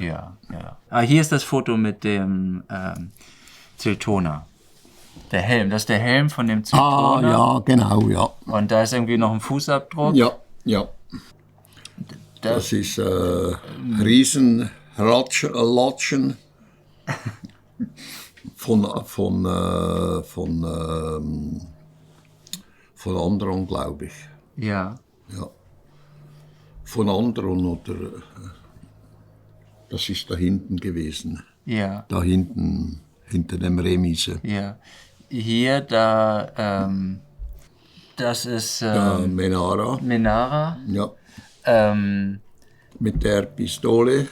Ja, ja. Ah, hier ist das Foto mit dem Ziltoner. Der Helm, das ist der Helm von dem Ziltoner. Ja, genau, ja. Und da ist irgendwie noch ein Fußabdruck. Ja, ja. Das ist Riesenlatschen von anderen, glaube ich. Ja. Ja. Von anderen oder das ist da hinten gewesen. Ja. Da hinten, hinter dem Remise. Ja. Hier, da, das ist Menara. Menara. Ja. Ähm, Mit der Pistole,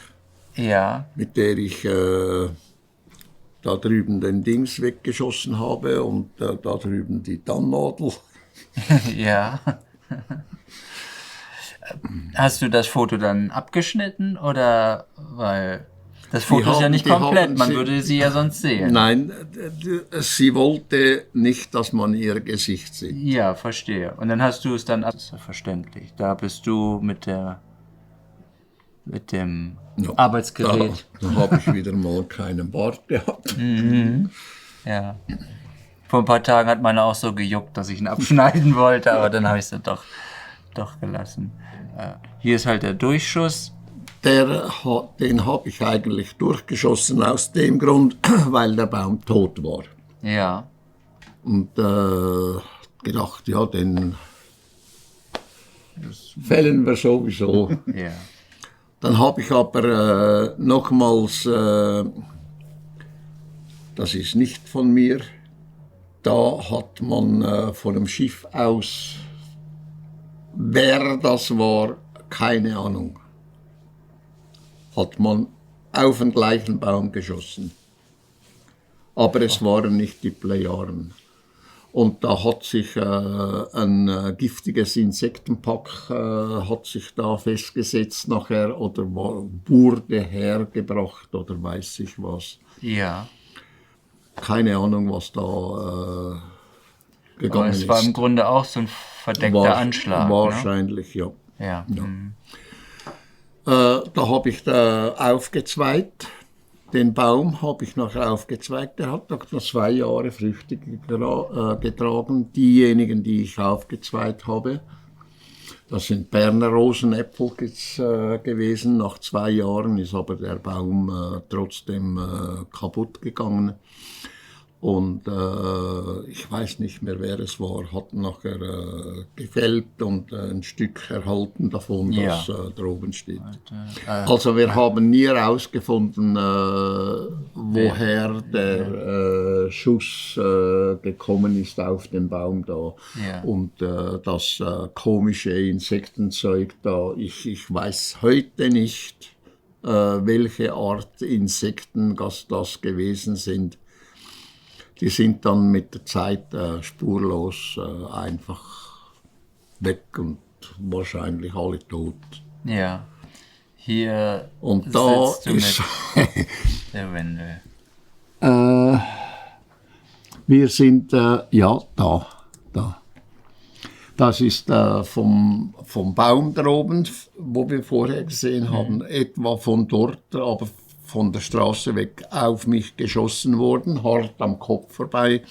ja. mit der ich da drüben den Dings weggeschossen habe und da drüben die Tannnadel. Ja. Hast du das Foto dann abgeschnitten oder weil das Foto ist ja nicht komplett, man würde sie ja sonst sehen. Nein, sie wollte nicht, dass man ihr Gesicht sieht. Ja, verstehe. Und dann hast du es dann, das ist ja verständlich. Da bist du mit dem Arbeitsgerät. Da habe ich wieder mal keinen Bart gehabt. Ja. Vor ein paar Tagen hat meine auch so gejuckt, dass ich ihn abschneiden wollte, aber dann habe ich es doch gelassen. Hier ist halt der Durchschuss. Den habe ich eigentlich durchgeschossen aus dem Grund, weil der Baum tot war. Ja. Und gedacht, ja, den fällen wir sowieso. Ja. Dann habe ich aber nochmals, das ist nicht von mir, da hat man von dem Schiff aus, wer das war, keine Ahnung, hat man auf den gleichen Baum geschossen. Aber es waren nicht die Plejaren. Und da hat sich ein giftiges Insektenpack hat sich da festgesetzt nachher oder wurde hergebracht oder weiß ich was. Ja. Keine Ahnung, was da gegangen ist. Aber es war im Grunde auch so ein verdeckter Anschlag. Wahrscheinlich, ne? Ja. Ja. Da habe ich da aufgezweigt. Den Baum habe ich noch aufgezweigt. Der hat noch 2 Jahre Früchte getragen. Diejenigen, die ich aufgezweigt habe, das sind Berner Rosenäpfel gewesen. Nach 2 Jahren ist aber der Baum trotzdem kaputt gegangen. Und ich weiß nicht mehr, wer es war, hat nachher gefällt und ein Stück erhalten davon, das da oben steht. Also wir haben nie herausgefunden, woher der Schuss gekommen ist auf den Baum da. Ja. Und das komische Insektenzeug da, ich weiß heute nicht, welche Art Insekten das gewesen sind. Die sind dann mit der Zeit spurlos einfach weg und wahrscheinlich alle tot. Ja. Hier und da sitzt du ist mit der Wendel. wir sind da. Das ist vom Baum da oben, wo wir vorher gesehen haben, etwa von dort, aber von der Straße weg auf mich geschossen worden, hart am Kopf vorbei.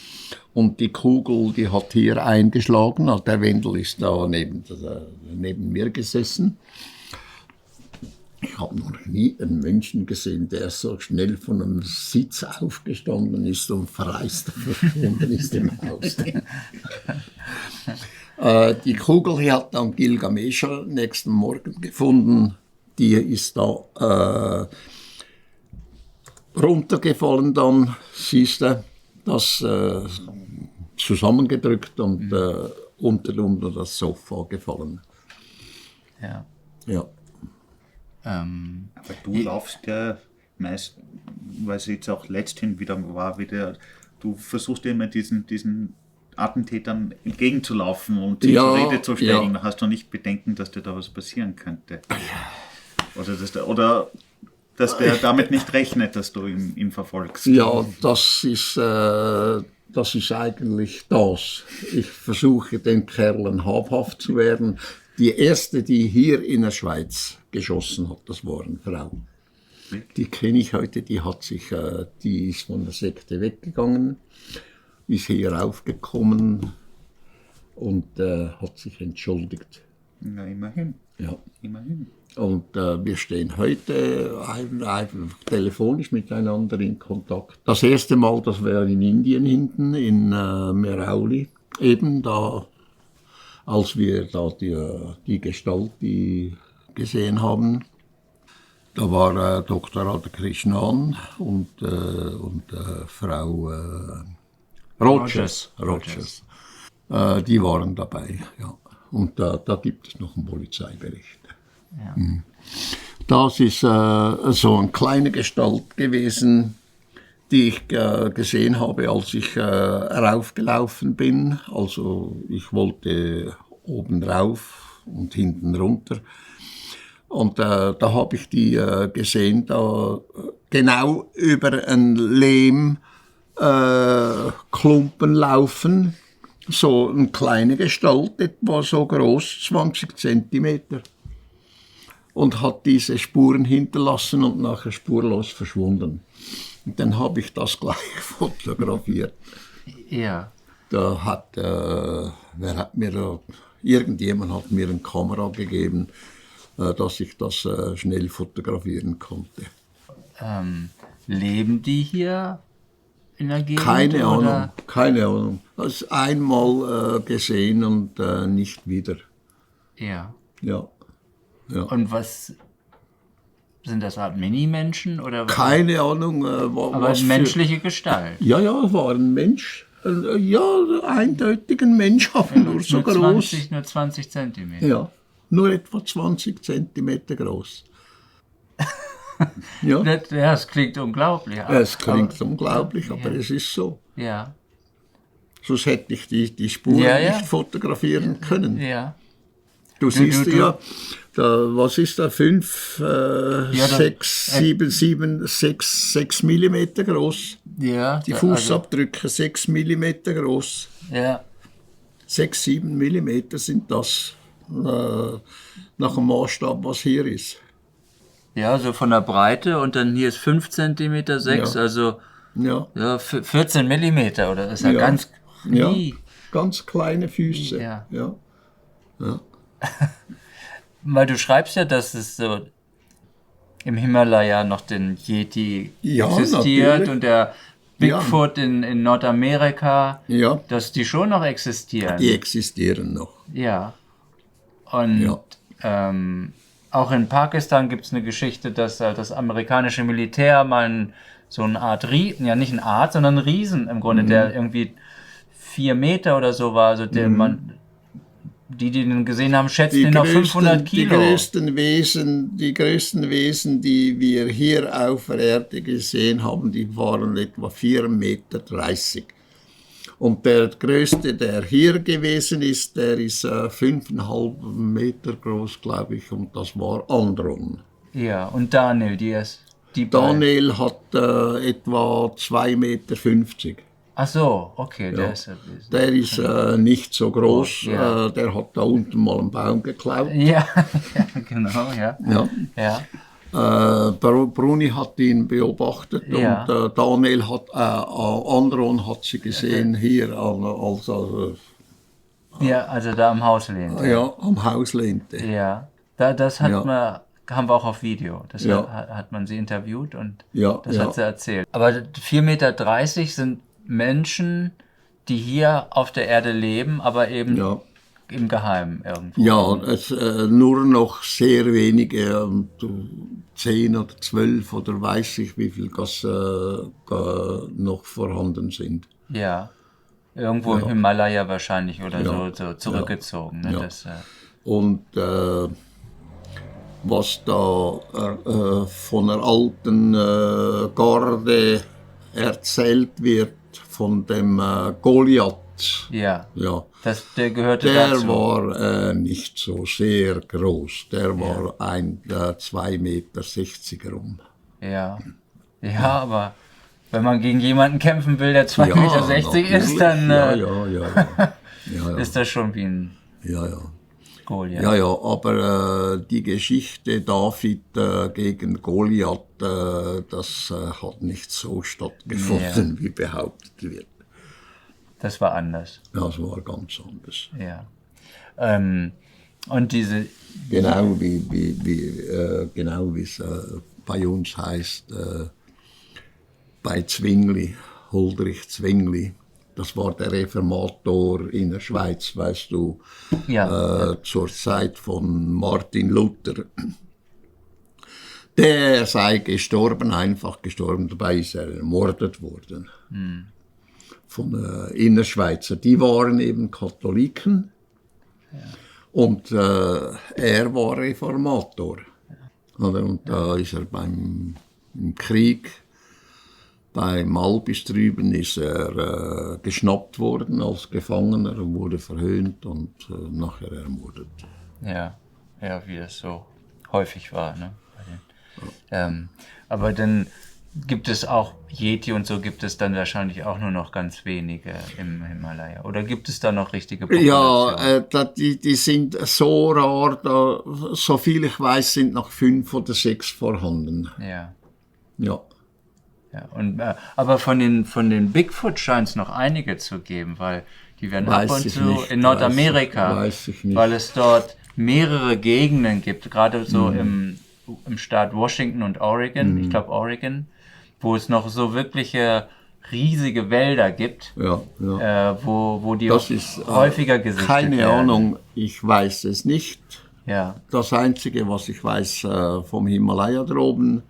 Und die Kugel, die hat hier eingeschlagen. Also der Wendel ist da neben mir gesessen. Ich habe noch nie einen Menschen gesehen, der so schnell von einem Sitz aufgestanden ist und verreist verschwunden ist im Haus. Die Kugel hier hat dann Gilgamesh nächsten Morgen gefunden. Die ist da runtergefallen dann, siehst du, das zusammengedrückt und unter das Sofa gefallen. Ja. Ja. Aber du laufst ja meist, weil es jetzt auch letzthin wieder war, du versuchst ja immer diesen Attentätern entgegenzulaufen und sie zur Rede zu stellen. Da hast du nicht Bedenken, dass dir da was passieren könnte. Oder dass der damit nicht rechnet, dass du ihn verfolgst. Ja, das ist eigentlich das. Ich versuche den Kerlen habhaft zu werden. Die erste, die hier in der Schweiz geschossen hat, das war eine Frau. Die kenne ich heute, die ist von der Sekte weggegangen, ist hier raufgekommen und hat sich entschuldigt. Na, immerhin. Ja. Immerhin. Und wir stehen heute einfach telefonisch miteinander in Kontakt. Das erste Mal, das war in Indien hinten, in Merauli, eben da, als wir da die Gestalt gesehen haben. Da war Dr. Radhakrishnan und Frau Rogers. Die waren dabei, ja. Und da gibt es noch einen Polizeibericht. Ja. Das ist so eine kleine Gestalt gewesen, die ich gesehen habe, als ich raufgelaufen bin. Also ich wollte oben rauf und hinten runter. Und da habe ich die gesehen, da genau über einen Lehmklumpen laufen. So eine kleine Gestalt, etwa so groß, 20 Zentimeter. Und hat diese Spuren hinterlassen und nachher spurlos verschwunden. Und dann habe ich das gleich fotografiert. Ja. Irgendjemand hat mir eine Kamera gegeben, dass ich das schnell fotografieren konnte. Leben die hier in der Gegend? Keine Ahnung, oder? keine Ahnung. Das einmal gesehen und nicht wieder. Ja. Ja. Ja. Und was sind das, Art Mini-Menschen? Oder Keine Ahnung. aber was menschliche Gestalt. Ja, war ein Mensch. Ja, eindeutig ein Mensch, aber nur so groß. Nur 20 Zentimeter. Ja, nur etwa 20 Zentimeter groß. Ja, Das klingt unglaublich. es klingt unglaublich, aber es ist so. Ja, Sonst hätte ich die Spuren Ja, ja. nicht fotografieren können. ja. Du siehst du- ja, was ist da, 5, da- 6, 6 Millimeter groß. Ja, Die Fußabdrücke 6 Millimeter groß. ja, 6, 7 Millimeter sind das nach dem Maßstab, was hier ist. ja, so von der Breite und dann hier ist 5 Zentimeter 6, Ja. also Ja, 14 Millimeter, oder? Das ist ja, Ja. ganz ja, nie. ganz kleine Füße. Ja. Ja. Weil du schreibst ja, dass es so im Himalaya noch den Yeti Ja, existiert natürlich. und der Bigfoot in Nordamerika, Ja, dass die schon noch existieren. die existieren noch. Ja. Und Ja. auch in Pakistan gibt es eine Geschichte, dass das amerikanische Militär mal so eine Art Riesen, ja nicht eine Art, sondern einen Riesen im Grunde, der irgendwie 4 Meter oder so war, also die den gesehen haben, schätzen ihn auf 500 Kilo. Die größten Wesen, die wir hier auf der Erde gesehen haben, die waren etwa 4,30 Meter. Und der größte, der hier gewesen ist, der ist 5,5 Meter groß, glaube ich, und das war Andron. Ja, und Daniel, die beiden. Daniel hat etwa 2,50 Meter. Ach so, okay, der ist Der ist nicht so groß, Ja. der hat da unten mal einen Baum geklaut. ja, ja, genau, ja. Ja. Ja, Bruni hat ihn beobachtet Ja. und Daniel hat, Andron hat sie gesehen hier also ja, also da am Haus lehnt. ja, am Haus lehnte. Ja, das hat Ja. haben wir auch auf Video. Das Ja. hat man sie interviewt und Ja, das ja. hat sie erzählt. Aber 4,30 Meter sind Menschen, die hier auf der Erde leben, aber eben Ja. im Geheimen irgendwo. Ja, es, nur noch sehr wenige, 10 oder 12 oder weiß ich wie viel das noch vorhanden sind. Ja. Irgendwo im Himalaya wahrscheinlich oder Ja. so zurückgezogen. Ne? Ja. Das, Und was da von der alten Garde erzählt wird, von dem Goliath, ja, ja, der gehörte der dazu. war nicht so sehr groß. Der war 2,60 Meter rum. Ja. Ja, aber wenn man gegen jemanden kämpfen will, der 2,60 Meter ist, dann Ja. ist das schon wie ein Ja. Goliath. Ja, aber die Geschichte David gegen Goliath, das hat nicht so stattgefunden, wie behauptet wird. Das war anders. Das war ganz anders. Ja. Und diese... Genau wie es bei uns heißt, bei Zwingli, Huldrych Zwingli. Das war der Reformator in der Schweiz, weißt du, zur Zeit von Martin Luther. Der sei gestorben, einfach gestorben, dabei ist er ermordet worden. Von Innerschweizer. Die waren eben Katholiken und er war Reformator. Und da ist er im Krieg bei Malbis drüben ist er geschnappt worden als Gefangener und wurde verhöhnt und nachher ermordet. Ja, wie das so häufig war. Ne? Aber dann gibt es auch Yeti und so gibt es dann wahrscheinlich auch nur noch ganz wenige im Himalaya. Oder gibt es da noch richtige Populationen? Ja, die sind so rar, so viel ich weiß, sind noch 5 oder 6 vorhanden. Ja. Ja. Und, aber von den Bigfoot scheint es noch einige zu geben, weil die werden ab und zu in Nordamerika, weiß ich nicht. weil es dort mehrere Gegenden gibt, gerade so im Staat Washington und Oregon, ich glaube Oregon, wo es noch so wirkliche riesige Wälder gibt, wo die das ist, häufiger gesichtet keine werden. Ahnung, ich weiß es nicht. Ja. Das Einzige, was ich weiß vom Himalaya droben,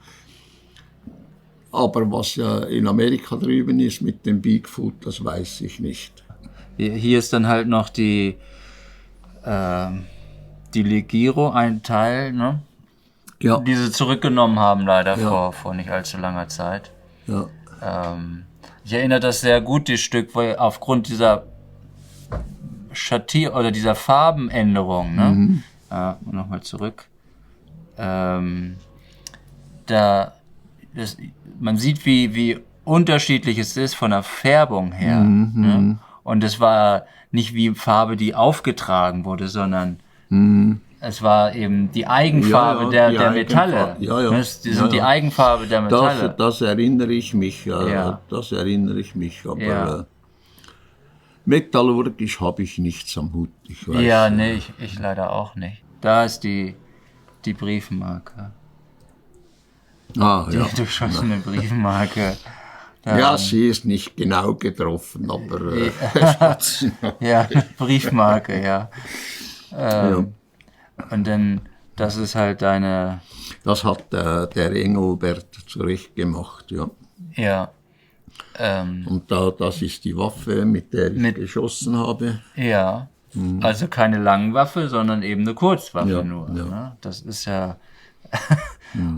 aber was ja in Amerika drüben ist mit dem Bigfoot, das weiß ich nicht. Hier ist dann halt noch die Legiro, ein Teil, ne? Ja. Die sie zurückgenommen haben, leider vor nicht allzu langer Zeit. Ja. Ich erinnere das sehr gut, das Stück, weil aufgrund dieser Schattier oder dieser Farbenänderung, ne? Nochmal zurück. Man sieht, wie unterschiedlich es ist von der Färbung her. Ne? Und es war nicht wie Farbe, die aufgetragen wurde, sondern es war eben die Eigenfarbe der Metalle. Die Eigenfarbe der Metalle. Das erinnere ich mich. Das erinnere ich mich. Aber metallurgisch habe ich nichts am Hut. Ich weiß, nee, ich leider auch nicht. Da ist die Briefmarke. Die durchschossene Briefmarke. Ja, sie ist nicht genau getroffen, aber... Briefmarke, ja. Und dann, das ist halt deine... Das hat der Engelbert zurecht gemacht, ja. Ja. Und das ist die Waffe, mit der ich geschossen habe. Ja. Also keine Langwaffe, sondern eben eine Kurzwaffe nur. Ja. Ne? Das ist ja...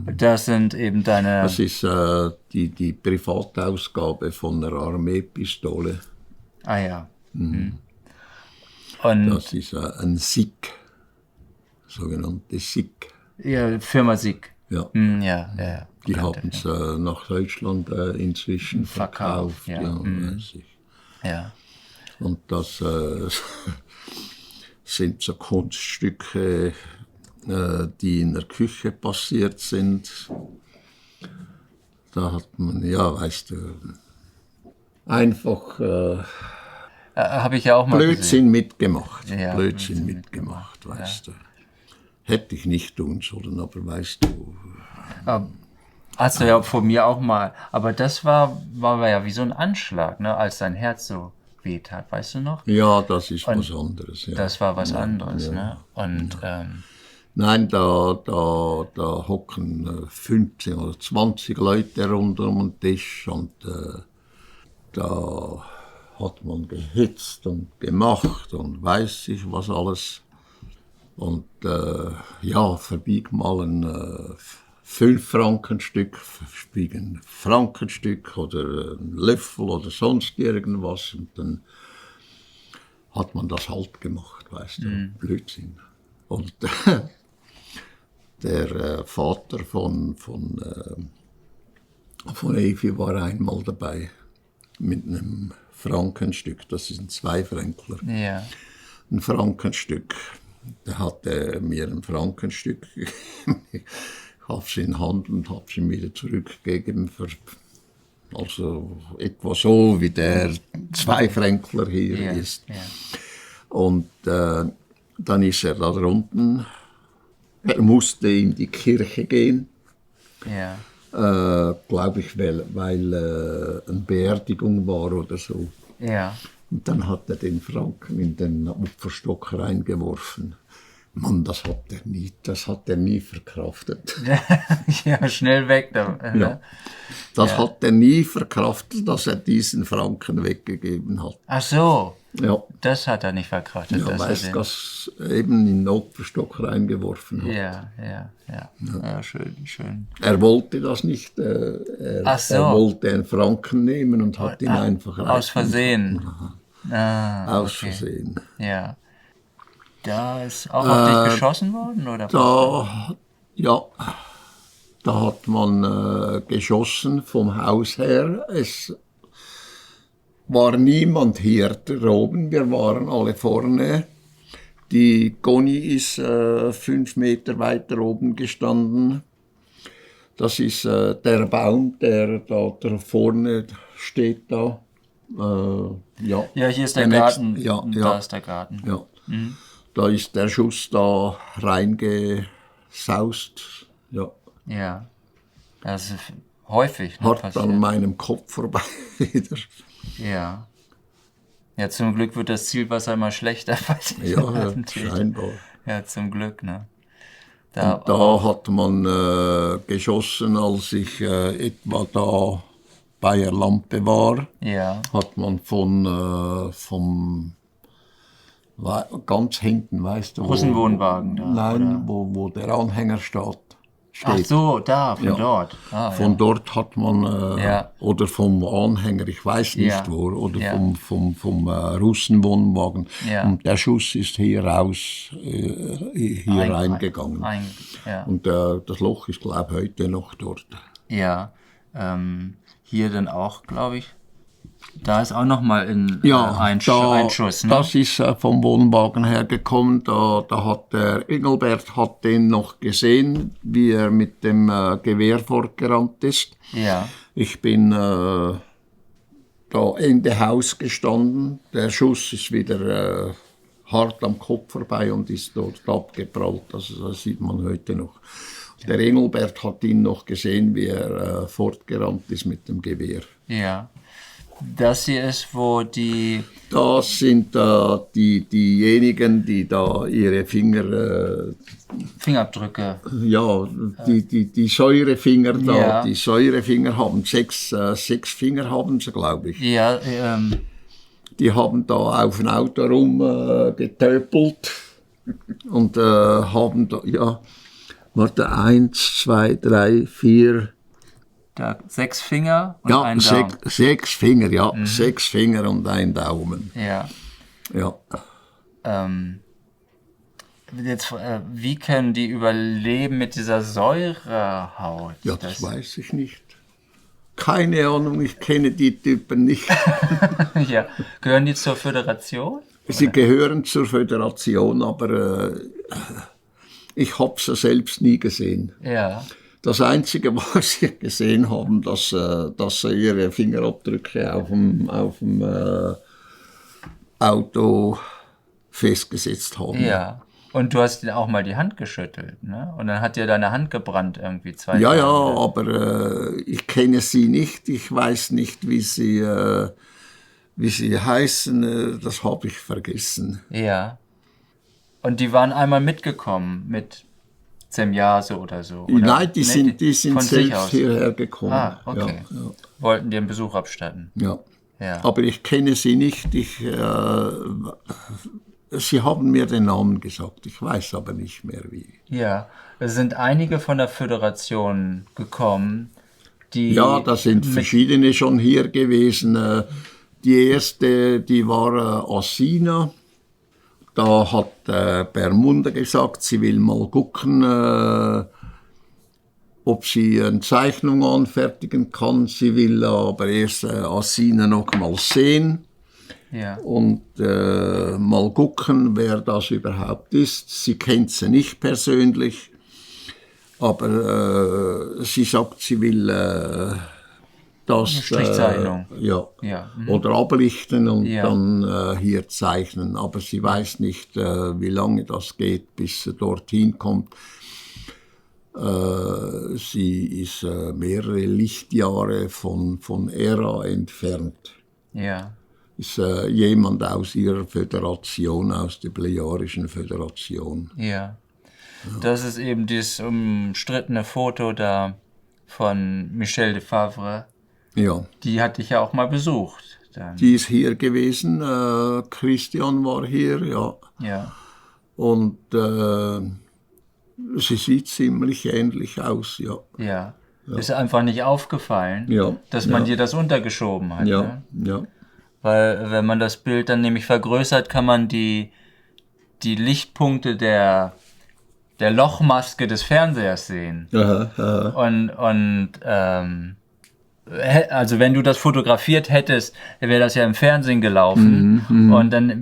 Das sind eben deine... Das ist die Privatausgabe von einer Armeepistole. Ah ja. Und das ist ein SIG, sogenannte SIG. Ja, Firma SIG. Ja. Ja. Die haben es nach Deutschland inzwischen verkauft. Ja. Weiß ich. Ja. Und das sind so Kunststücke, die in der Küche passiert sind. Da hat man, weißt du, einfach habe ich ja auch mal Blödsinn mitgemacht. Ja, Blödsinn mitgemacht, weißt du. Hätte ich nicht tun sollen, aber weißt du. Hast du ja von mir auch mal. Aber das war ja wie so ein Anschlag, ne, als dein Herz so weht hat, weißt du noch? Ja, das ist was anderes. Ja. Das war was anderes, ne? Und nein, da hocken 15 oder 20 Leute rund um den Tisch und da hat man gehitzt und gemacht und weiß ich was alles. Und verbieg mal ein 5-Frankenstück, verbieg ein Frankenstück oder ein Löffel oder sonst irgendwas. Und dann hat man das halt gemacht, weißt du, Blödsinn. Und der Vater von Evi war einmal dabei mit einem Frankenstück, das ist ein 2-Fränkler. ja. Ein Frankenstück. Da hat er mir ein Frankenstück. Ich habe sie in Hand und habe sie wieder zurückgegeben. Also etwa so, wie der Zweifränkler hier ist. Ja. Und dann ist er da drunten. Er musste in die Kirche gehen. Ja. Glaube ich, weil eine Beerdigung war oder so. Ja. Und dann hat er den Franken in den Opferstock reingeworfen. Mann, das hat er nie verkraftet. Ja, schnell weg. Ja. Das hat er nie verkraftet, dass er diesen Franken weggegeben hat. Ach so. Ja. Das hat er nicht verkraftet. Ja, weil er das eben in den Opferstock reingeworfen hat. Ja, schön. Er wollte das nicht. Ach so. Er wollte einen Franken nehmen und hat ihn einfach aus Versehen. Aus Versehen. Ja. Da ist auch auf dich geschossen worden, oder? Da hat man geschossen vom Haus her. Es war niemand hier oben, wir waren alle vorne. Die Conny ist 5 Meter weiter oben gestanden. Das ist der Baum, der da vorne steht. Da. Ja, hier ist der Garten. Da ist der Garten. Ja. Mhm. Da ist der Schuss da reingesaust. Ja. Das ist häufig. Hat passiert. An meinem Kopf vorbei wieder. Ja. Ja, zum Glück wird das Zielwasser immer schlechter bei den scheinbar. Ja, zum Glück, ne? Da hat man geschossen, als ich etwa da bei der Lampe war. Ja. Hat man vom ganz hinten, weißt du? Russenwohnwagen da? Nein, wo der Anhänger steht. Ach so, von dort. Von dort hat man, oder vom Anhänger, ich weiß nicht wo, oder vom Russenwohnwagen. Ja. Und der Schuss ist hier raus, hier reingegangen. Und das Loch ist, glaube ich, heute noch dort. Ja, hier dann auch, glaube ich. Da ist auch noch mal ein Schuss. Ne? Das ist vom Wohnwagen hergekommen. Da hat der Engelbert hat den noch gesehen, wie er mit dem Gewehr fortgerannt ist. Ja. Ich bin da Ende Haus gestanden. Der Schuss ist wieder hart am Kopf vorbei und ist dort abgeprallt. Also das sieht man heute noch. Der Engelbert hat ihn noch gesehen, wie er fortgerannt ist mit dem Gewehr. Ja. Das hier ist, wo die... Das sind diejenigen, die da ihre Fingerabdrücke... Ja, die Säurefinger da, ja. Die Säurefinger haben 6 Finger haben sie, glaube ich. Ja, Die haben da auf ein Auto rumgetöpelt und haben da, warte, 1, 2, 3, 4... 6 Finger und ein Daumen. 6 Finger, ja. 6 Finger und ein Daumen. Ja. Ja. Jetzt, wie können die überleben mit dieser Säurehaut? Ja, das weiß ich nicht. Keine Ahnung, ich kenne die Typen nicht. Ja. Gehören die zur Föderation? Sie gehören zur Föderation, aber ich habe sie selbst nie gesehen. Ja. Das Einzige, was sie gesehen haben, dass sie ihre Fingerabdrücke auf dem Auto festgesetzt haben. Ja, und du hast auch mal die Hand geschüttelt, ne? Und dann hat dir deine Hand gebrannt irgendwie 2 Tage. Ja, aber ich kenne sie nicht. Ich weiß nicht, wie sie heißen. Das habe ich vergessen. Ja. Und die waren einmal mitgekommen mit Semjase oder so? Oder? Nein, die sind selbst hierher gekommen. Ah, okay. Ja. Wollten dir einen Besuch abstatten. Ja. Aber ich kenne sie nicht. Sie haben mir den Namen gesagt. Ich weiß aber nicht mehr wie. Ja, es sind einige von der Föderation gekommen, die... Ja, da sind verschiedene schon hier gewesen. Die erste, die war Assina. Da hat Bermuda gesagt, sie will mal gucken, ob sie eine Zeichnung anfertigen kann. Sie will aber erst Assina noch mal sehen. Ja. Und mal gucken, wer das überhaupt ist. Sie kennt sie nicht persönlich. Aber sie sagt, sie will das Strichzeichnung. Ja. Oder ablichten und dann hier zeichnen. Aber sie weiß nicht, wie lange das geht, bis sie dorthin kommt. Sie ist mehrere Lichtjahre von Ära entfernt. Ja. Ist jemand aus ihrer Föderation, aus der Blearischen Föderation. Ja. Das ist eben dieses umstrittene Foto da von Michel de Favre. Ja. Die hatte ich ja auch mal besucht. Dann. Die ist hier gewesen, Christian war hier, ja. Ja. Und sie sieht ziemlich ähnlich aus, ja. Ja. Ist einfach nicht aufgefallen, dass man dir das untergeschoben hat. Ja, ne? ja. Weil wenn man das Bild dann nämlich vergrößert, kann man die Lichtpunkte der Lochmaske des Fernsehers sehen. Aha. Und also wenn du das fotografiert hättest, wäre das ja im Fernsehen gelaufen und dann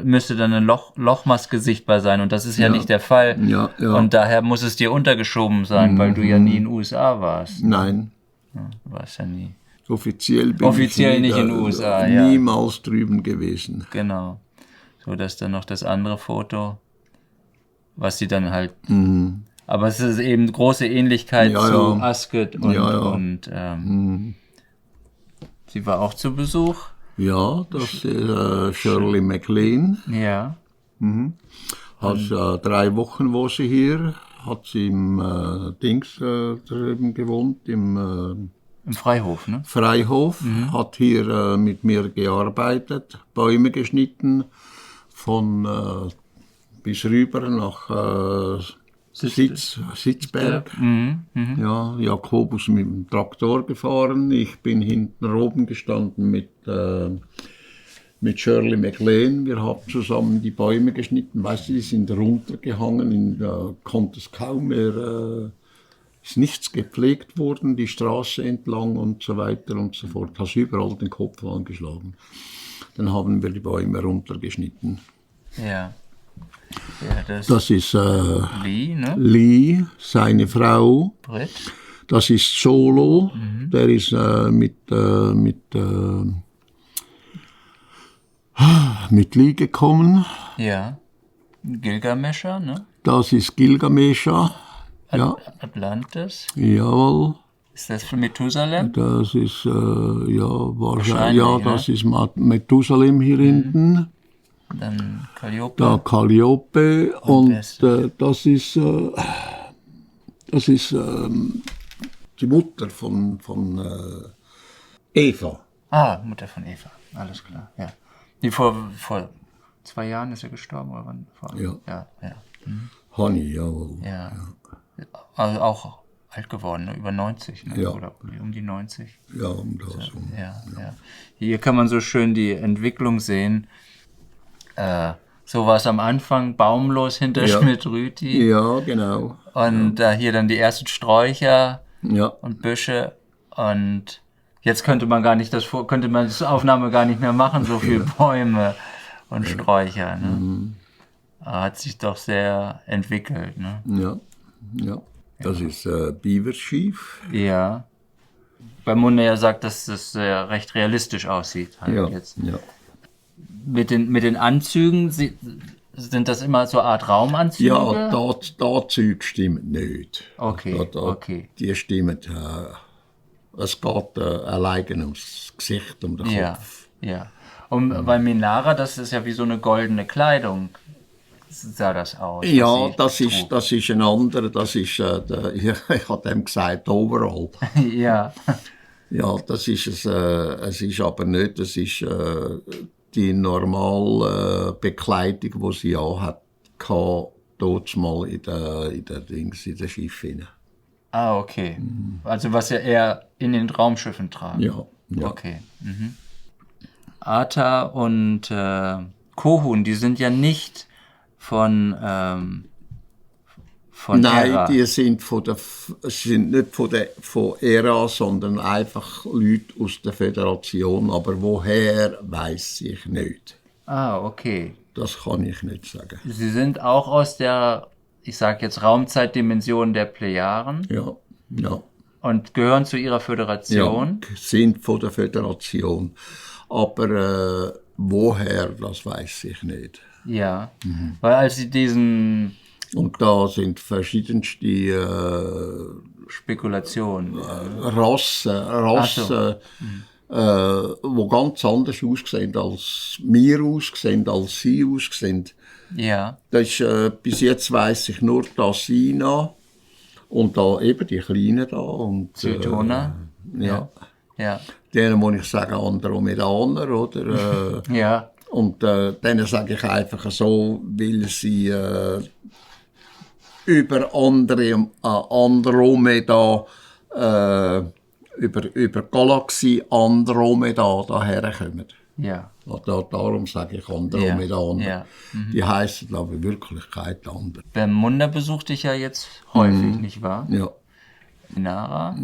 müsste dann eine Lochmaske sichtbar sein und das ist ja nicht der Fall. Ja. Und daher muss es dir untergeschoben sein, weil du ja nie in den USA warst. Nein. Ja, du warst ja nie. Offiziell bin ich nicht in den USA, niemals drüben gewesen. Genau. So, dass dann noch das andere Foto, was sie dann halt... Aber es ist eben große Ähnlichkeit zu Ascot und sie war auch zu Besuch. Ja, das ist Shirley MacLaine. Ja. Hat 3 Wochen war sie hier, hat sie im Dings drüben gewohnt, im Freihof, ne? Freihof, hat hier mit mir gearbeitet, Bäume geschnitten, von bis rüber nach Sitzberg. Ja, Jakobus mit dem Traktor gefahren, ich bin hinten oben gestanden mit Shirley MacLaine. Wir haben zusammen die Bäume geschnitten, weißt du, die sind runtergehangen, da konnte es kaum mehr... ist nichts gepflegt worden, die Straße entlang und so weiter und so fort. Hast überall den Kopf angeschlagen. Dann haben wir die Bäume runtergeschnitten. Ja. Das ist Lee, ne? Lee, seine Frau. Britt. Das ist Solo. Der ist mit Lee gekommen. Ja. Gilgamesher, ne? Das ist Gilgamesher. Ja. Atlantis. Jawohl. Ist das von Methusalem? Das ist, wahrscheinlich. Ja, Das ist Methusalem hier hinten. Dann Calliope. Da Calliope. Und das ist die Mutter von Eva. Ah, Mutter von Eva. Alles klar, ja. Die vor 2 Jahren ist er gestorben, oder wann? Ja. Honey, jawohl. Ja. Also auch alt geworden, ne? Über 90, ne? Ja. Oder um die 90. Ja, um das rum. Ja. Hier kann man so schön die Entwicklung sehen. So war es am Anfang, baumlos hinter Schmidt-Rüthi. Ja, genau. Und hier dann die ersten Sträucher und Büsche. Und jetzt könnte man das Aufnahme gar nicht mehr machen, so viele Bäume und Sträucher. Ne? Hat sich doch sehr entwickelt. Ne? Ja. Das ist Beaverschief. Ja. Weil Monet sagt, dass das recht realistisch aussieht. Halt jetzt. Ja. Mit den Anzügen, sind das immer so eine Art Raumanzüge? Ja, da Züge stimmen nicht. Okay, okay. Die stimmen, es geht allein ums Gesicht, um den Kopf. Ja. Und bei Minara, das ist ja wie so eine goldene Kleidung, sah das aus. Ja, das ist ein anderer, das ist, ich habe dem gesagt, Overall. Ja. Ja, das ist es ist aber nicht, das ist die normale Bekleidung, die sie anhat, dort mal in der Schiff hinein. Ah, okay. Also was ja eher in den Raumschiffen tragen. Ja. Okay. Ata und Kohun, die sind ja nicht von Nein, Hera. die sind nicht von ERA, sondern einfach Leute aus der Föderation. Aber woher, weiß ich nicht. Ah, okay. Das kann ich nicht sagen. Sie sind auch aus der ich sage jetzt Raumzeitdimensionen der Plejaren ja. und gehören zu ihrer Föderation. Ja, sind von der Föderation. Aber woher, das weiß ich nicht. Ja, weil als sie diesen Und da sind verschiedenste Spekulationen. Rassen, wo ganz anders aussehen als wir aussehen, als sie aussehen. Ja, Das ist, bis jetzt weiss ich nur Tassina und da eben die Kleinen da. Und, Zydona. Ja. Ja, Denen muss ich sagen Andromedaner, oder? ja, Und denen sage ich einfach so, weil sie über Andromeda, über Galaxie Andromeda daherkommen. ja. Darum sage ich Andromedaner. Ja. Die heißen aber in Wirklichkeit anders. Bermuda besucht dich ja jetzt häufig, nicht wahr? Ja. Nara,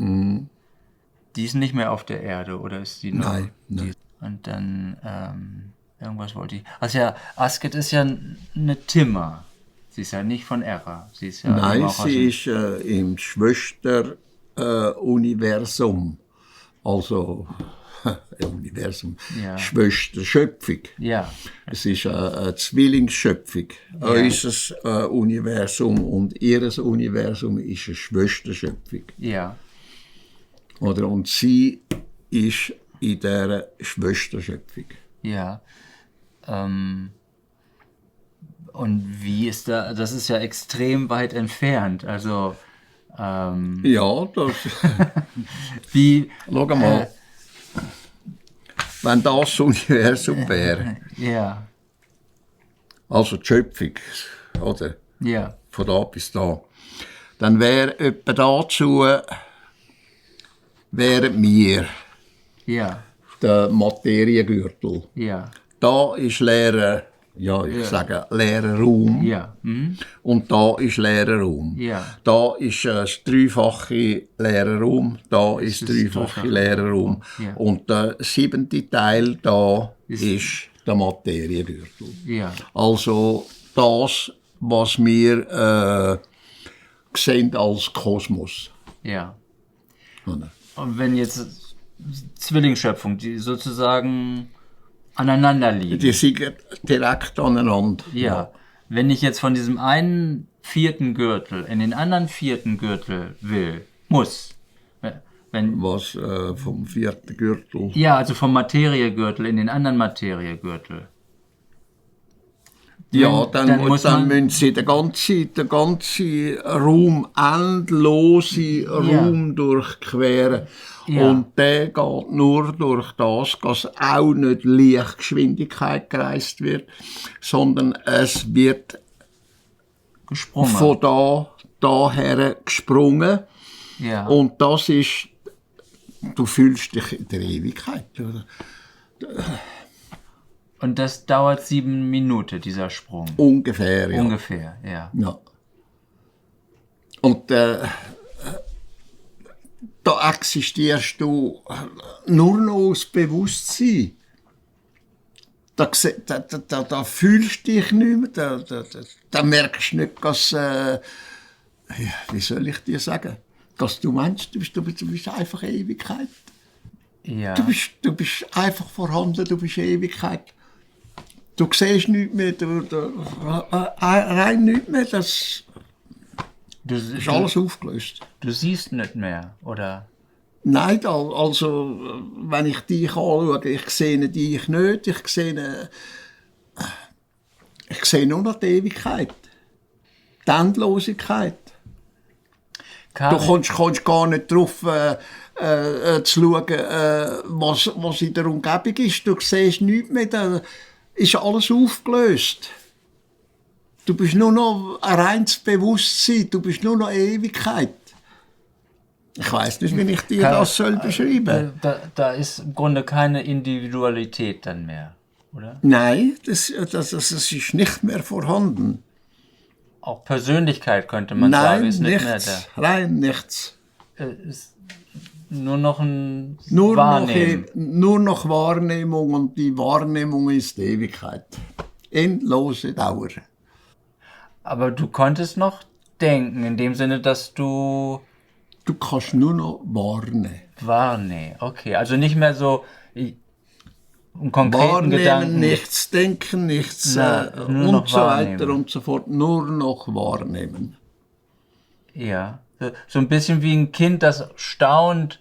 die ist nicht mehr auf der Erde, oder ist die noch? Nein. Und dann, irgendwas wollte ich. Also ja, Asket ist ja eine Timmer. Sie ist ja nicht von Erra. Sie ist ja Nein, auch sie ist im Schwester-Universum. Also, Universum. Ja. Schwester Schöpfung. Ja, Es ist eine Zwillingsschöpfung. Unser Universum und ihres Universum ist eine Schwesterschöpfung. ja. Oder? Und sie ist in dieser Schwesterschöpfung. Ja. Und wie ist da, das ist ja extrem weit entfernt. Also, Ja, das. wie. Schau mal. Wenn das Universum wäre, Ja, also die Schöpfung, oder? ja, Von da bis da, dann wäre etwa dazu, wären wir ja, der Materiengürtel. ja, Da ist leerer, sage leerer Raum. ja, Und da ist leerer Raum. ja, Da ist das dreifache leerer Raum, da ist das dreifache leerer Raum. Ja. Und der 7. Teil da ist der Materiengürtel. ja, Also das, was wir sehen als Kosmos. ja. Oder? Und wenn jetzt Zwillingsschöpfung, die sozusagen aneinander liegen. Die sind direkt aneinander. Ja. Wenn ich jetzt von diesem einen 4. Gürtel in den anderen 4. Gürtel muss. Wenn, Was vom 4. Gürtel. ja, also vom Materiegürtel in den anderen Materiegürtel. Ja, Dann dann muss man- müssen sie den ganzen Raum, endlose Raum durchqueren. Ja. Und der geht nur durch das, dass auch nicht Lichtgeschwindigkeit gereist wird, sondern es wird Gesprungen. von daher gesprungen. Ja. Und das ist, du fühlst dich in der Ewigkeit. Oder? Und das dauert 7 Minuten, dieser Sprung. Ungefähr, ja. Ungefähr, ja. Ja. Und da existierst du nur noch aus Bewusstsein. Da fühlst du dich nicht mehr, da merkst du nicht, dass, wie soll ich dir sagen, dass du meinst, du bist einfach Ewigkeit. Ja. Du bist einfach vorhanden, du bist Ewigkeit. Du siehst nichts mehr, rein nichts mehr, das ist alles aufgelöst. Du siehst nicht mehr, oder? Nein, also wenn ich dich anschaue, ich sehe dich nicht, ich sehe nur noch die Ewigkeit, die Endlosigkeit. Du kommst gar nicht drauf zu schauen, was in der Umgebung ist. Du siehst nichts mehr, da ist alles aufgelöst. Du bist nur noch ein reines Bewusstsein, du bist nur noch Ewigkeit. Ich weiss nicht, wie ich dir das beschreiben soll. Da ist im Grunde keine Individualität dann mehr, oder? Nein, das ist nicht mehr vorhanden. Auch Persönlichkeit könnte man sagen, Nein, ist nicht mehr nichts, rein nichts. da. Ist nur noch ein Nur Wahrnehmen. nur noch Wahrnehmung, und die Wahrnehmung ist die Ewigkeit. Endlose Dauer. Aber du konntest noch denken, in dem Sinne, dass du Du kannst nur noch warnen. wahrnehmen. Okay, also nicht mehr so einen konkreten Wahrnehmen, Gedanken. nichts denken, nichts nur noch und so weiter wahrnehmen. und so fort. Nur noch wahrnehmen. Ja, so ein bisschen wie ein Kind, das staunt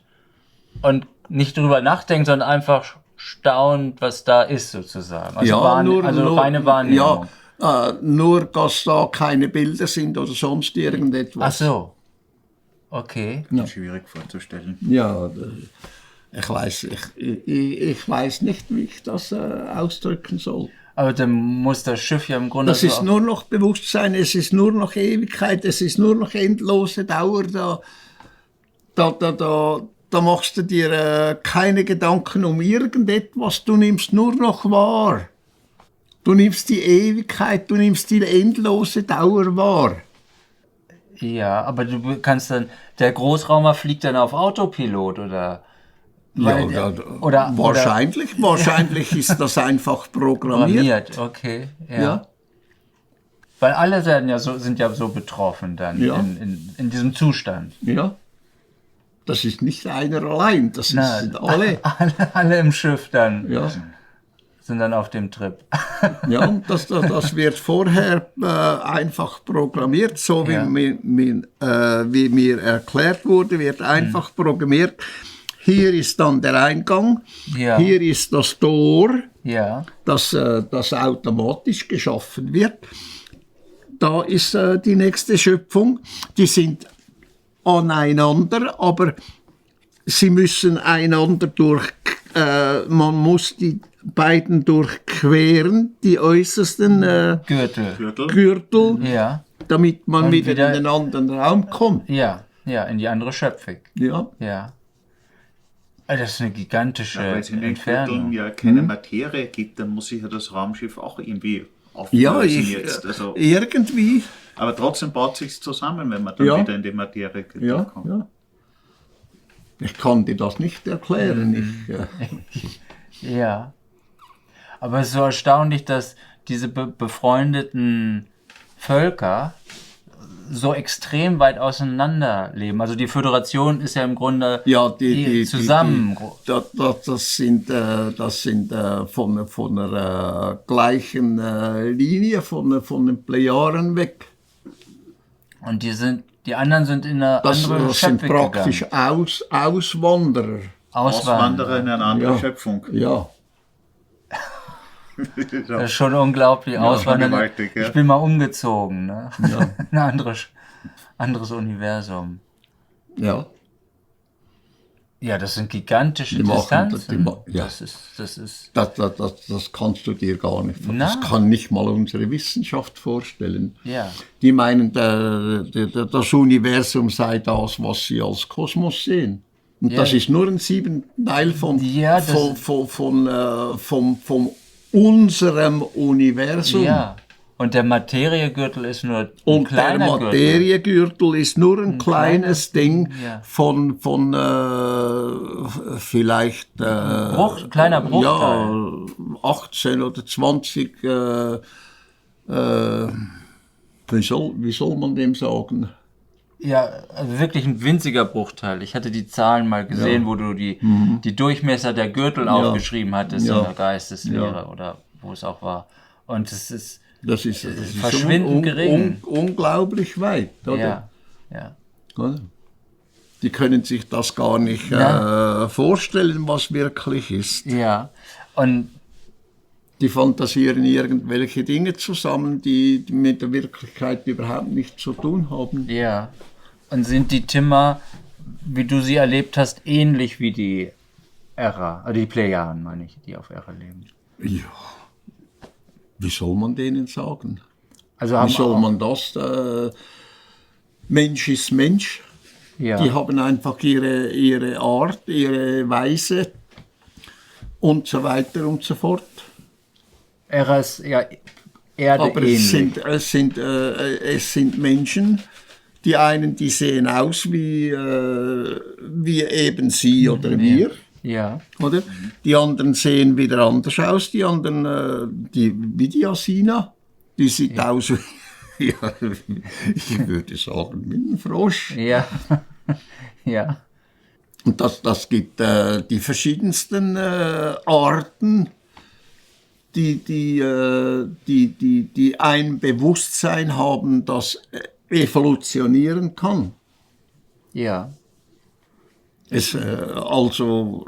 und nicht drüber nachdenkt, sondern einfach staunt, was da ist sozusagen. Also, reine Wahrnehmung. Ja, nur, dass da keine Bilder sind oder sonst irgendetwas. Ach so. Okay. Schwierig vorzustellen. Ja, ich weiß nicht, wie ich das ausdrücken soll. Aber dann muss das Schiff ja im Grunde Das ist nur noch Bewusstsein, es ist nur noch Ewigkeit, es ist nur noch endlose Dauer. Da machst du dir keine Gedanken um irgendetwas, du nimmst nur noch wahr. Du nimmst die Ewigkeit, du nimmst die endlose Dauer wahr. Ja, aber du kannst dann, der Großraumer fliegt dann auf Autopilot oder? Oder Wahrscheinlich ist das einfach programmiert. Okay, Ja. Weil alle sind ja so betroffen dann Ja. in diesem Zustand. Ja. Das ist nicht einer allein, das sind alle. Alle im Schiff dann Ja. sind dann auf dem Trip. Ja, und das wird vorher einfach programmiert, so wie, Ja. wie mir erklärt wurde, wird einfach programmiert. Hier ist dann der Eingang, Ja. hier ist das Tor, Ja, das automatisch geschaffen wird. Da ist die nächste Schöpfung. Die sind aneinander, aber sie müssen einander man muss die beiden durchqueren, die äußersten Gürtel, ja, damit man Und wieder wieder- in den anderen Raum kommt. ja, in die andere Schöpfung. Ja. Ja. Also das ist eine gigantische Weil es in den Entfernung. Vierteln ja keine Materie gibt, dann muss sich ja das Raumschiff auch irgendwie Ja, auflösen jetzt. Also, irgendwie. aber trotzdem baut sich zusammen, wenn man dann Ja. wieder in die Materie Ja, kommt. ja. Ich kann dir das nicht erklären. Ja. Aber es ist so erstaunlich, dass diese befreundeten Völker so extrem weit auseinander leben. Also die Föderation ist ja im Grunde zusammen. Das sind von der gleichen Linie, von den Plejaren weg. Und die anderen sind in eine Das andere sind Schöpfung praktisch gegangen. Auswanderer. Auswanderer in eine andere Ja. Schöpfung. Ja. Das ist schon unglaublich. Auswandern. gewaltig, ja. Ich bin mal umgezogen. Ne? Ja. Ein anderes Universum. Ja. Ja, das sind gigantische Die machen das, Distanzen. ja. Das ist. Das kannst du dir gar nicht vorstellen. Das Nein. kann nicht mal unsere Wissenschaft vorstellen. Ja. Die meinen, das Universum sei das, was sie als Kosmos sehen. Und Ja. das ist nur ein Siebenteil von unserem Universum. Ja. Und der Materiegürtel ist nur ein Und der kleiner Gürtel. Materiegürtel ist nur ein kleines Ding ja. von vielleicht Kleiner Bruchteil. ja, 18 oder 20 wie soll man dem sagen? Ja, also wirklich ein winziger Bruchteil. Ich hatte die Zahlen mal gesehen, wo du die Durchmesser der Gürtel aufgeschrieben hattest Ja. in der Geisteslehre oder wo es auch war. Und es ist Das ist verschwindend gering. Unglaublich weit, oder? ja, ja. Oder? Die können sich das gar nicht vorstellen, was wirklich ist. Ja. Und Die fantasieren irgendwelche Dinge zusammen, die mit der Wirklichkeit überhaupt nichts zu tun haben. ja. Und sind die Timmer, wie du sie erlebt hast, ähnlich wie die Erra, also die Plejaren, meine ich, die auf Erra leben. Ja. Wie soll man denen sagen? Also Wie haben soll auch, man das? Mensch ist Mensch. ja. Die haben einfach ihre Art, ihre Weise und so weiter und so fort. Erra ist ja Erde Aber ähnlich. es sind Menschen, die einen, die sehen aus wie eben sie oder wir. Ja. Oder? Die anderen sehen wieder anders aus. Die anderen, wie die Asina, die sieht aus Ja, ich würde sagen, mit einem Frosch. Ja. Ja. Und das gibt die verschiedensten Arten, die ein Bewusstsein haben, das evolutionieren kann. Ja. Also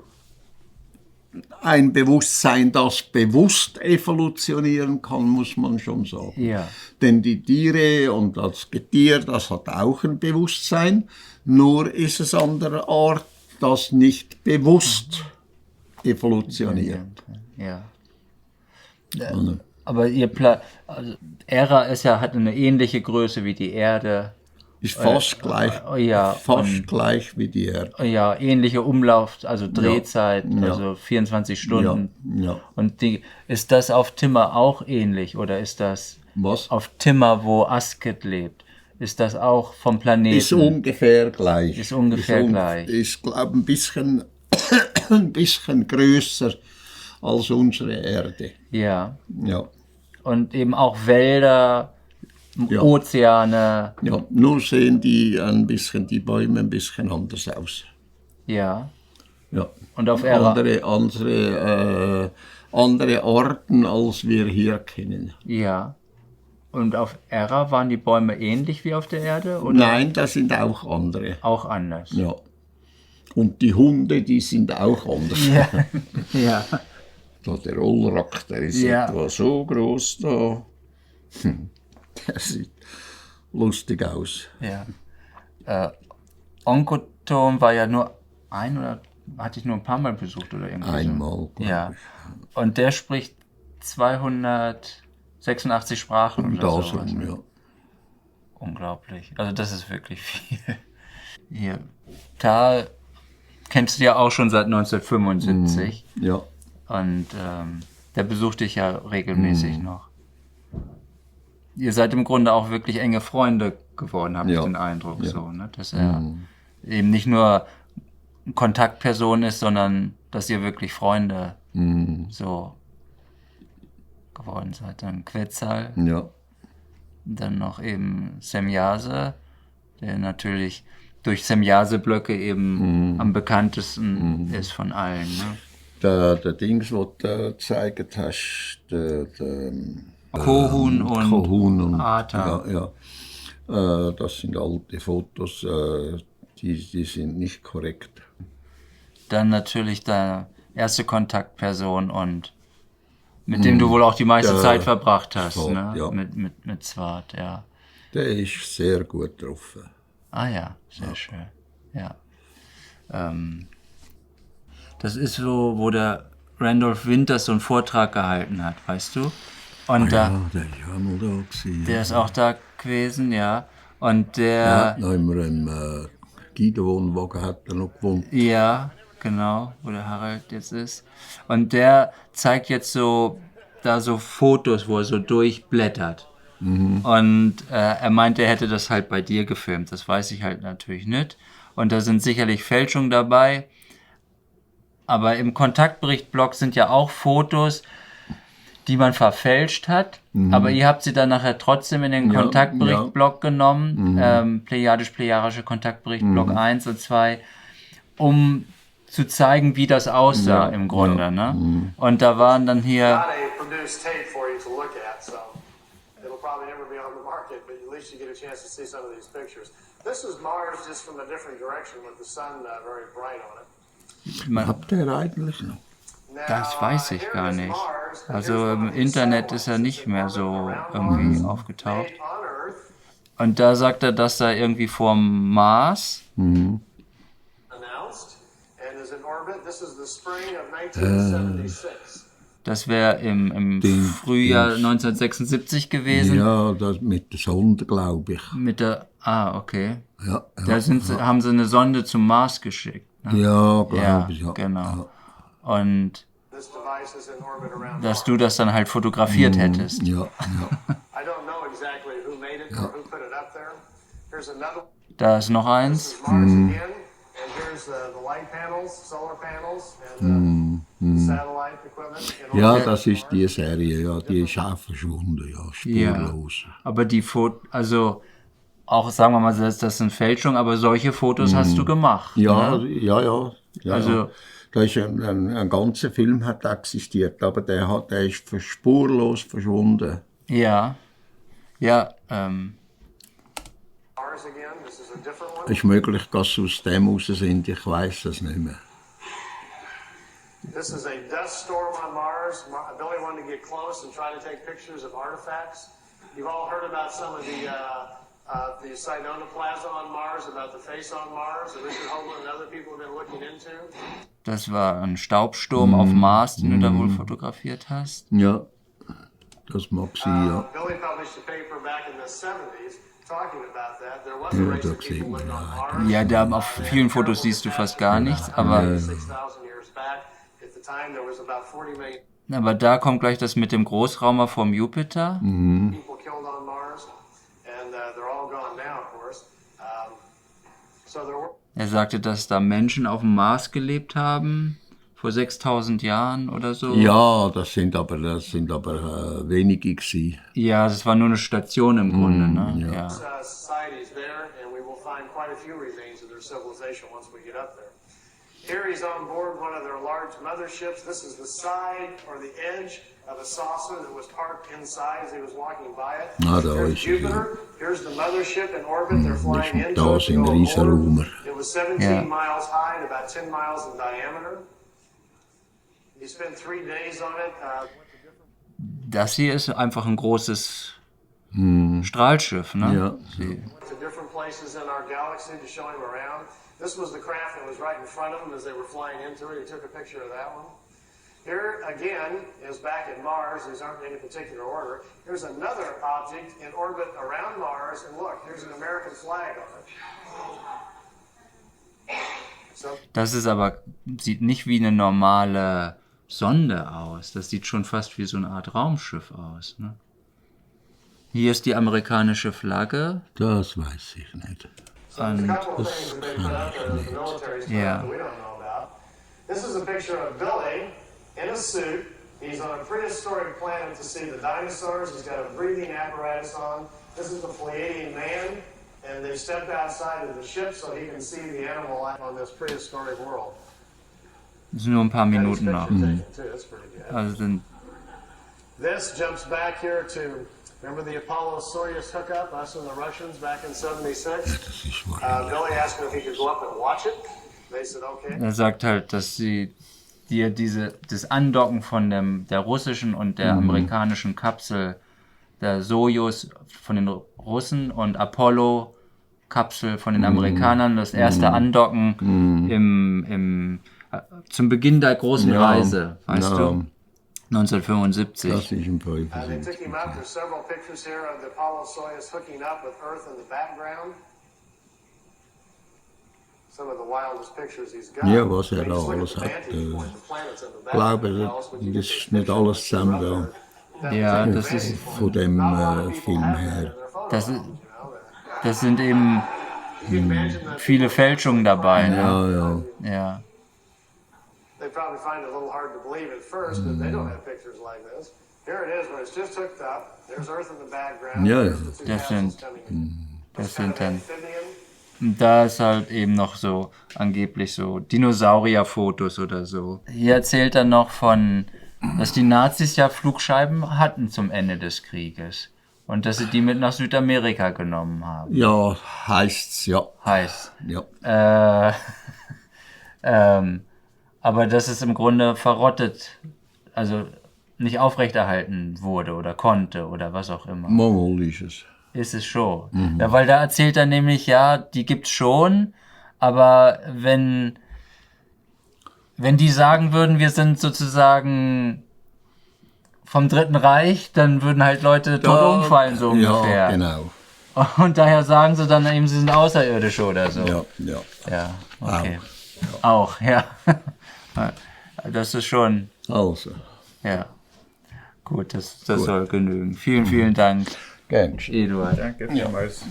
ein Bewusstsein, das bewusst evolutionieren kann, muss man schon sagen. Ja. Denn die Tiere und das Getier, das hat auch ein Bewusstsein, nur ist es an der Art, das nicht bewusst evolutioniert. Ja. Aber also Ära hat eine ähnliche Größe wie die Erde. Ist fast gleich, gleich wie die Erde. Ja, ähnliche Umlauf, also Drehzeit, Ja. also 24 Stunden. Ja. Und ist das auf Timor auch ähnlich oder ist das Was? auf Timor, wo Asket lebt? Ist das auch vom Planeten? Ist ungefähr gleich. Ist ungefähr gleich. Ist, glaube ich, ein bisschen größer als unsere Erde. Ja. Ja. Und eben auch Wälder, Ja. Ozeane. Ja, nur sehen die Bäume ein bisschen anders aus. Ja. Ja. Und auf Ära. Andere Arten, als wir hier kennen. Ja. Und auf Ära waren die Bäume ähnlich wie auf der Erde? Oder Nein, das sind auch andere. auch anders? Ja. Und die Hunde, die sind auch anders. Ja. Ja. Da der Rollrack, der ist Ja. etwa so groß da. Der sieht lustig aus. Ja. Onkoton war ja nur hatte ich nur ein paar Mal besucht oder irgendwie Einmal, so. Ja. Und der spricht 286 Sprachen oder Da so. so, ja. Unglaublich. Also das ist wirklich viel. Hier. Tal kennst du ja auch schon seit 1975. Ja. Und der besucht dich ja regelmäßig noch. Ihr seid im Grunde auch wirklich enge Freunde geworden, habe ich den Eindruck. Ja. So, ne? Dass er eben nicht nur Kontaktperson ist, sondern dass ihr wirklich Freunde so geworden seid. Dann Quetzal, Ja. dann noch eben Semjase, der natürlich durch Semjase-Blöcke eben am bekanntesten ist von allen. Ne? Der Dings, was du gezeigt hast, der Kohun und Kohun und Ata. Ja. Das sind alte Fotos, die sind nicht korrekt. Dann natürlich deine erste Kontaktperson und mit dem du wohl auch die meiste Zeit verbracht hast, Swart, ne? ja. Mit Swart, ja. Der ist sehr gut drauf. Ah ja, sehr schön. Ja. Das ist so, wo der Randolph Winters so einen Vortrag gehalten hat, weißt du? Und Der ist ja mal da gewesen. der ist auch da gewesen, ja. Und der, Ja, noch immer im Guido-Wohnwagen hat er noch gewohnt. ja, genau, wo der Harald jetzt ist. Und der zeigt jetzt so Fotos, wo er so durchblättert. Und er meinte, er hätte das halt bei dir gefilmt. Das weiß ich halt natürlich nicht. Und da sind sicherlich Fälschungen dabei. Aber im Kontaktbericht-Blog sind ja auch Fotos, die man verfälscht hat. Aber ihr habt sie dann nachher trotzdem in den Kontaktbericht-Blog genommen. Plejadisch-plejarische Kontaktbericht-Blog 1 und 2, um zu zeigen, wie das aussah im Grunde. Ne? Und da waren dann hier... Not a produced tape for you to look at, so it'll probably never be on the market, but at least you get a chance to see some of these pictures. This is Mars just from a different direction with the sun very bright on it. Habt ihr eigentlich noch? Das weiß ich gar nicht. Also im Internet ist er nicht mehr so irgendwie aufgetaucht. Und da sagt er, dass er irgendwie vorm Mars... Announced and is in orbit. This is the spring of 1976. Das wäre im Frühjahr 1976 gewesen. Ja, das mit der Sonde, glaube ich. Mit der... okay. Ja, Da haben sie eine Sonde zum Mars geschickt. Ne? ja glaube Ja, ich. Ja. genau. Und This device is in orbit around dass du das dann halt fotografiert hättest. Ja, ja. I don't know exactly who made it or who put it up there. Here's another. Da ist noch This eins. is Mars again, and here's the light panels, solar panels, and satellite equipment. Ja, das ist die Serie, ja, die ist auch verschwunden, ja, spurlos. Ja, aber die Fotos, also auch sagen wir mal, das sind Fälschungen, aber solche Fotos hast du gemacht. Ja, ne? ja. Also- da ist ein ganzer Film hat existiert, aber der ist spurlos verschwunden. Ja. Mars again, this is a different one. Ist möglich, dass sie aus dem raus sind, ich weiß es nicht mehr. This is a dust storm on Mars. Billy wanted to get close and try to take pictures of artifacts. You've all heard about some of the Sidona Plaza on Mars, about the face on Mars that Richard Hoagland and other people have been looking into. Das war ein Staubsturm auf Mars, den du da wohl fotografiert hast. Ja, das mag sein, ja. Billy published a paper back in the 70s talking about that. There was a race da of people sieht man, living on ja. Mars. Ja, da auf vielen Fotos siehst du fast gar nichts, aber 6,000 years back. At the time, there was about 40 million da kommt gleich das mit dem Großraumer vom Jupiter. people killed on Mars, and they're all gone now, of course. So there were. Er sagte, dass da Menschen auf dem Mars gelebt haben, vor 6000 Jahren oder so. Ja, das sind aber wenige gewesen. Ja, das war nur eine Station im Grunde, ne? Ja. Societies there, and we will find quite a few remains of their civilization once we get up there. Here he's on board one of their large motherships. This is the side or the edge of a saucer that was parked inside as he was walking by it. Ah, da Here's ist er, Jupiter. Here's the mothership in orbit. They're flying into da it. sind to go Riesenräumer. aboard. It was 17 Yeah. miles high and about 10 miles in diameter. He spent 3 days on it. Das hier ist einfach ein großes Strahlschiff, ne? Ja. Sie- To different places in our galaxy to show him around. This was the craft that was right in front of him as they were flying into it. He took a picture of that one. Here again is back at Mars. These aren't in any particular order. Here's another object in orbit around Mars, and look, here's an American flag on it. So Das ist aber, sieht nicht wie eine normale Sonde aus. Das sieht schon fast wie so eine Art Raumschiff aus, ne? Hier ist die amerikanische Flagge. Das weiß ich nicht. there's a couple of things that they put out there that the military stuff Yeah. that we don't know about. This is a picture of Billy in a suit. He's on a prehistoric planet to see the dinosaurs. He's got a breathing apparatus on. This is the Pleiadian man, and they stepped outside of the ship so he can see the animal life on this prehistoric world. Das sind nur ein paar Got his Minuten noch. picture taken too. That's pretty good. Also sind, This jumps back here to, remember the Apollo-Soyuz hookup, us and the Russians back in 76? Das ist wahr. Billy asked him if he could go up and watch it. They said, okay. er sagt halt, dass sie dir das Andocken von der russischen und der amerikanischen Kapsel, der Sojus von den Russen und Apollo-Kapsel von den Amerikanern, das erste Andocken zum Beginn der großen Reise, weißt du? 1975. Das ist ein They Versuch. took him up. There's several pictures here of the Apollo-Soyuz hooking up with Earth in the background. Some of the wildest pictures he's got. Ja, was er I mean, da just look at alles the hat, vantage point, the planets in the Ich background. glaube, Tell us what you das get ist nicht alles zusammen da. Ja, das ist, Von dem Film her. das sind eben viele Fälschungen dabei. Ne? Ja. Ja. They probably find it a little hard to believe at first, but they don't have pictures like this. Here it is when it's just hooked up. There's Earth in the background. Ja, There's ja. the two Das capsules sind- coming in. Das Kind sind of dann, amphibian. und da ist halt eben noch so angeblich so Dinosaurierfotos oder so. Hier erzählt er noch von, dass die Nazis ja Flugscheiben hatten zum Ende des Krieges und dass sie die mit nach Südamerika genommen haben. Ja, heißt's, ja. Heißt. Ja. Aber dass es im Grunde verrottet, also nicht aufrechterhalten wurde oder konnte oder was auch immer. Mal ist es. Ist es schon. Ja, weil da erzählt er nämlich, ja, die gibt's schon, aber wenn die sagen würden, wir sind sozusagen vom Dritten Reich, dann würden halt Leute tot umfallen, so ungefähr. Ja, genau. Und daher sagen sie dann eben, sie sind Außerirdische oder so. Ja. Ja, okay. Auch, ja. Das ist schon, Also, ja. Gut, das soll genügen. Vielen, vielen Dank, gern geschehen. Eduard. Danke vielmals.